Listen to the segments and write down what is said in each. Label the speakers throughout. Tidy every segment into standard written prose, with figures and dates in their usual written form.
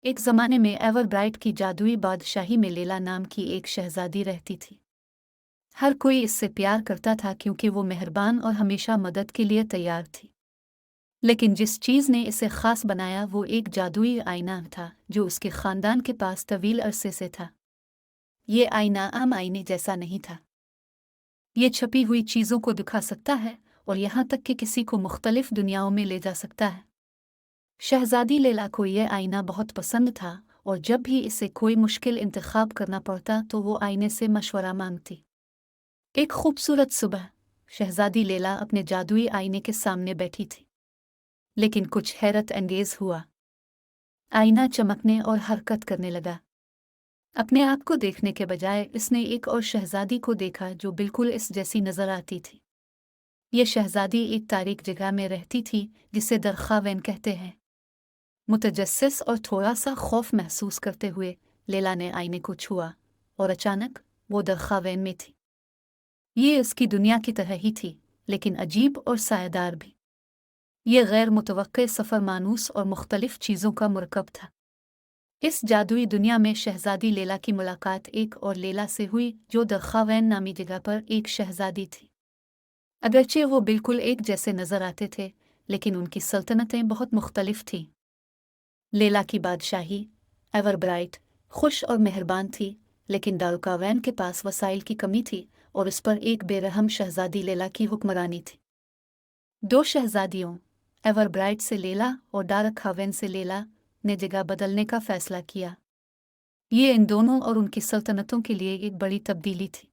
Speaker 1: एक ज़माने में एवरब्राइट की जादुई बादशाही में लैला नाम की एक शहज़ादी रहती थी। हर कोई इससे प्यार करता था क्योंकि वो मेहरबान और हमेशा मदद के लिए तैयार थी। लेकिन जिस चीज़ ने इसे ख़ास बनाया वो एक जादुई आईना था जो उसके ख़ानदान के पास तवील अरसे से था। ये आईना आम आईने जैसा नहीं था। ये छपी हुई चीज़ों को दिखा सकता है और यहाँ तक कि किसी को मुख्तलिफ दुनियाओं में ले जा सकता है। शहज़ादी लैला को यह आईना बहुत पसंद था और जब भी इसे कोई मुश्किल इंतखाब करना पड़ता तो वो आईने से मशवरा मांगती। एक खूबसूरत सुबह शहज़ादी लैला अपने जादुई आईने के सामने बैठी थी। लेकिन कुछ हैरत अंगेज हुआ। आईना चमकने और हरकत करने लगा। अपने आप को देखने के बजाय इसने एक और शहज़ादी को देखा जो बिल्कुल इस जैसी नजर आती थी। ये शहज़ादी एक तारीक जगह में रहती थी जिसे दरखावेन कहते हैं। मुतजस्सिस और थोड़ा सा खौफ महसूस करते हुए लैला ने आईने को छुआ और अचानक वो दरखावेन में थी। ये उसकी दुनिया की तरह ही थी, लेकिन अजीब और सायेदार भी। ये गैर मुतवक्के सफ़र मानूस और मुख्तलिफ चीज़ों का मुरकब था। इस जादुई दुनिया में शहज़ादी लैला की मुलाकात एक और लैला से हुई जो दरखावेन नामी जगह पर एक शहज़ादी थी। अगरचे वो बिल्कुल एक जैसे नज़र आते थे, लेकिन उनकी सल्तनतें बहुत मुख्तलिफ थीं। लैला की बादशाही एवरब्राइट खुश और मेहरबान थी, लेकिन दारुकावैन के पास वसाइल की कमी थी और उस पर एक बेरहम शहज़ादी लैला की हुक्मरानी थी। दो शहज़ादियों एवरब्राइट से लैला और दारुकावैन से लैला ने जगह बदलने का फैसला किया। ये इन दोनों और उनकी सल्तनतों के लिए एक बड़ी तब्दीली थी।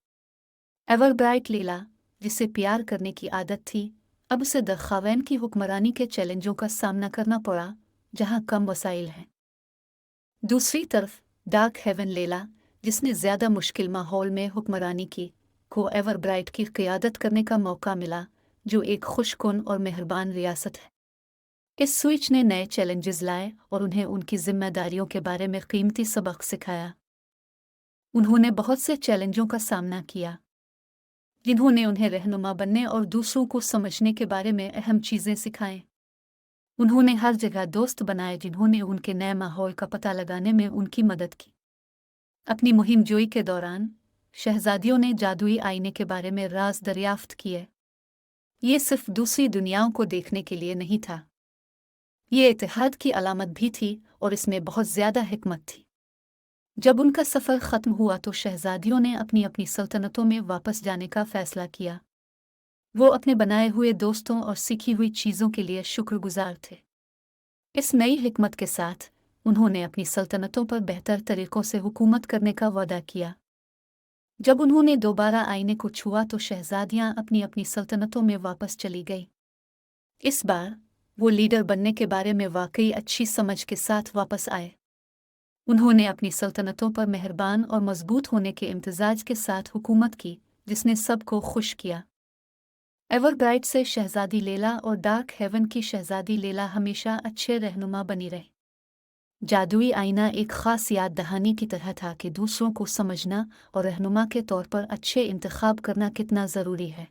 Speaker 1: एवरब्राइट लैला, जिसे प्यार करने की आदत थी, अब उसे दरखावेन की हुक्मरानी के चैलेंजों का सामना करना पड़ा, जहां कम वसाइल हैं। दूसरी तरफ डार्क हेवन लैला, जिसने ज़्यादा मुश्किल माहौल में हुक्मरानी की, को एवरब्राइट की क़ियादत करने का मौका मिला, जो एक खुशकुन और मेहरबान रियासत है। इस स्विच ने नए चैलेंजेस लाए और उन्हें उनकी जिम्मेदारियों के बारे में कीमती सबक सिखाया। उन्होंने बहुत से चैलेंजों का सामना किया, जिन्होंने उन्हें रहनुमा बनने और दूसरों को समझने के बारे में अहम चीज़ें सिखाएं। उन्होंने हर जगह दोस्त बनाए जिन्होंने उनके नए माहौल का पता लगाने में उनकी मदद की। अपनी मुहिम जोई के दौरान शहजादियों ने जादुई आईने के बारे में राज दरियाफ्त किए। ये सिर्फ दूसरी दुनियाओं को देखने के लिए नहीं था, ये इत्तेहाद की अलामत भी थी और इसमें बहुत ज़्यादा हिकमत थी। जब उनका सफ़र ख़त्म हुआ तो शहजादियों ने अपनी अपनी सल्तनतों में वापस जाने का फ़ैसला किया। वो अपने बनाए हुए दोस्तों और सीखी हुई चीज़ों के लिए शुक्रगुजार थे। इस नई हिकमत के साथ उन्होंने अपनी सल्तनतों पर बेहतर तरीक़ों से हुकूमत करने का वादा किया। जब उन्होंने दोबारा आईने को छुआ तो शहजादियां अपनी अपनी सल्तनतों में वापस चली गई। इस बार वो लीडर बनने के बारे में वाकई अच्छी समझ के साथ वापस आए। उन्होंने अपनी सल्तनतों पर मेहरबान और मजबूत होने के इम्तिजाज के साथ हुकूमत की, जिसने सबको खुश किया। एवरब्राइट से शहजादी लैला और डार्क हेवन की शहजादी लैला हमेशा अच्छे रहनुमा बनी रहे। जादुई आईना एक ख़ास याद दहानी की तरह था कि दूसरों को समझना और रहनुमा के तौर पर अच्छे इंतखाब करना कितना ज़रूरी है।